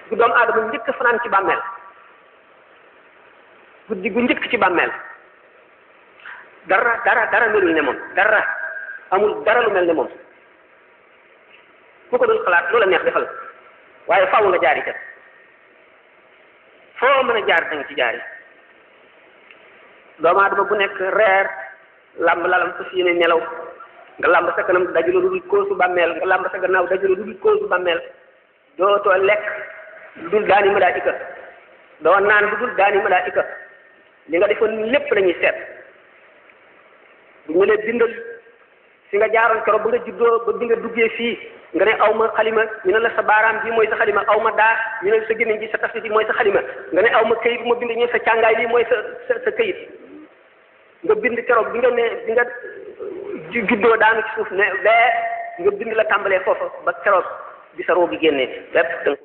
gu doomu aadama njëkk fanaan ci bàmmeel guddi gu njëkk ci bàmmeel dara melul ne moom dara amul dara lu mel ne moom ku ko doon xalaat loola neex defal waaye faaw nga jaari ca foo mën a jaar da nga ci jaari doomu aadama bu nekk reer làmb lalam fas yéene nelaw nga làmb sa kanam dajuloo lu dul koosu bàmmeel nga làmb sa gannaaw dajuloo lu dul koosu bàmmeel dootoo lekk lu dul daani malaayika doo naan lu dul daani malaayika li nga defoon lépp lañuy seet bu ñu lee bindal fi nga jaaroon keroog ba nga juddoo ba bi nga duggee fii nga ne aw ma xalima ñu ne la sa baaraam bi mooy sa xalima aw ma daa ñu ne la sa gémmiñ gi sa tafsir bi mooy sa xalima nga ne aw ma këyit bu ma bind ñu sa càngaay lii mooy sa këyit nga bind keroog bi nga juddoo daanu ci suuf ne bee nga bind la tàmbalee foofa ba keroog bi sa roo gi génnee lépp